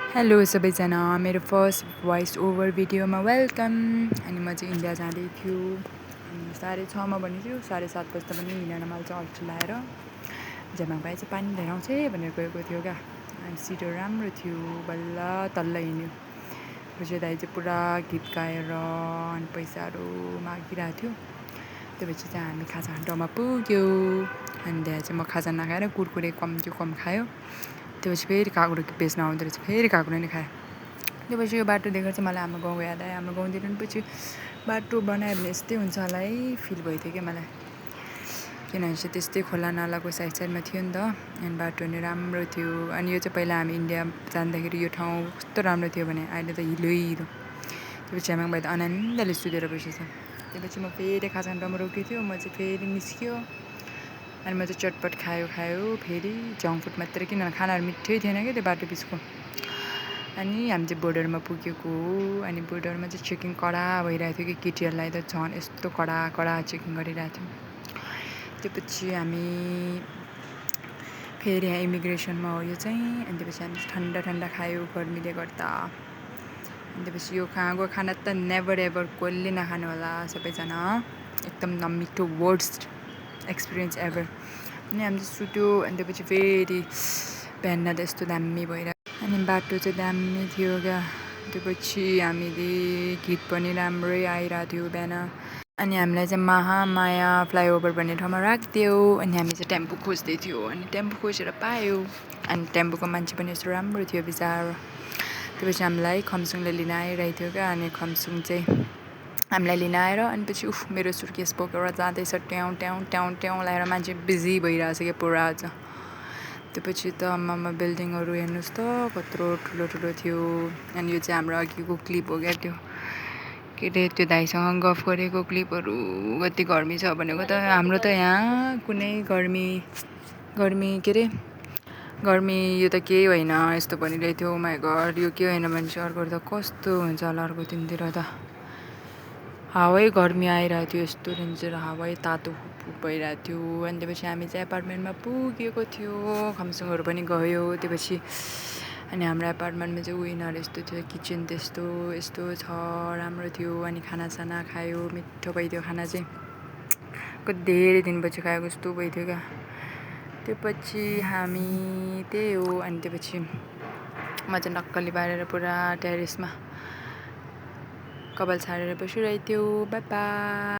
Hello सबैजना मेरो first voice over भिडियोमा वेलकम। अनि म चाहिँ इन्डिया जाँदै थियो अनि 6:30 मा भनेको थियो 7:30 बज्दा पनि मिलेन। मलाई चाहिँ अल्छी लाएर जमाङ भाइ चाहिँ पानी लिएर आउँछ है भनेर गएको थियो क्या। अनि सिटहरू राम्रो थियो, बल्ल तल्ल हिँड्यो। पछि दाइ चाहिँ पुरा गीत गाएर अनि पैसाहरू मागिरहेको थियो। त्योपछि चाहिँ हामी खाजा खाने ठाउँमा पुग्यो। अनि त्यहाँ चाहिँ म खाजा नखाएर कुरकुरे कम खायो। त्योपछि फेरि काँक्रो बेच्न आउँदो रहेछ, फेरि काँक्रो नै खायो। त्योपछि यो बाटो देखेर चाहिँ मलाई हाम्रो गाउँको याद आयो। हाम्रो गाउँतिर पनि पछि बाटो बनायो भने यस्तै हुन्छ होला है फिल भइदियो क्या मलाई। किनभने चाहिँ त्यस्तै खोला नालाको साइडमा थियो नि त। अनि बाटो नि राम्रो थियो। अनि यो चाहिँ पहिला हामी इन्डिया जाँदाखेरि यो ठाउँ कस्तो राम्रो थियो भने अहिले त हिलो हिलो। त्योपछि जमाङ भाइ त आनन्दले सुतेर बसेछ। त्योपछि म फेरि खाजा खाने ठाउँमा रोकेको थियो। म चाहिँ फेरि निस्क्यो अनि म चाहिँ चटपट खायो फेरि जङ्क फुड मात्रै, किनभने खानाहरू मिठै थिएन क्या त्यो बाटो बिचको। अनि हामी चाहिँ बोर्डरमा पुगेको हो। अनि बोर्डरमा चाहिँ चेकिङ कडा भइरहेको थियो कि केटीहरूलाई त झन् यस्तो कडा चेकिङ गरिरहेको थियो। त्योपछि हामी फेरि यहाँ इमिग्रेसनमा हो यो चाहिँ। अनि त्योपछि हामी ठन्डा खायो गर्मीले गर्दा। अनि त्योपछि यो कहाँको खाना त नेभर एभर कसले नखानु होला सबैजना, एकदम नमिठो वर्स्ट एक्सपिरियन्स एभर। अनि हामी चाहिँ सुत्यो। अनि त्योपछि फेरि बिहान त यस्तो दामी भइरहेको अनि बाटो चाहिँ दामी थियो क्या। त्योपछि हामीले गीत पनि राम्रै आइरहेको थियो बिहान। अनि हामीलाई चाहिँ महामाया फ्लाइओभर भन्ने ठाउँमा राखिदियो। अनि हामी चाहिँ टेम्पो खोज्दै थियो अनि टेम्पो खोजेर पायो। अनि टेम्पोको मान्छे पनि यस्तो राम्रो थियो बिचारा। त्योपछि हामीलाई खमसुङले लिन आइरहेको थियो क्या। अनि खमसुङ चाहिँ हामीलाई लिन आएर अनि पछि मेरो सुर्केस बोकेर जाँदैछ ट्याउँ लगाएर मान्छे बिजी भइरहेछ क्या पुरा आज। त्योपछि त आम्मामा बिल्डिङहरू हेर्नुहोस् त कत्रो ठुलो थियो। अनि यो चाहिँ हाम्रो अघिको क्लिप हो क्या। त्यो के अरे त्यो दाइसँग गफ गरेको क्लिपहरू। कति गर्मी छ भनेको त हाम्रो त यहाँ कुनै गर्मी के अरे गर्मी यो त केही होइन यस्तो भनिरहेको थियो। माई गड यो के होइन भने चाहिँ अर्को त कस्तो हुन्छ होला अर्को दिनतिर त हावै गर्मी आइरहेको थियो, यस्तो डेन्जर हावै तातो भइरहेको थियो। अनि त्योपछि हामी चाहिँ एपार्टमेन्टमा पुगेको थियो। खमसुङहरू पनि गयो त्योपछि। अनि हाम्रो एपार्टमेन्टमा चाहिँ उनीहरू यस्तो थियो, किचन त्यस्तो यस्तो छ राम्रो थियो। अनि खानासाना खायो, मिठो भइदियो खाना चाहिँ, कति धेरै दिनपछि खाएको जस्तो भइदियो क्या। त्योपछि हामी त्यही हो। अनि त्योपछि म चाहिँ नक्कली पारेर पुरा टेरेसमा कपाल छाडेर बसिरहेको थियो। By by.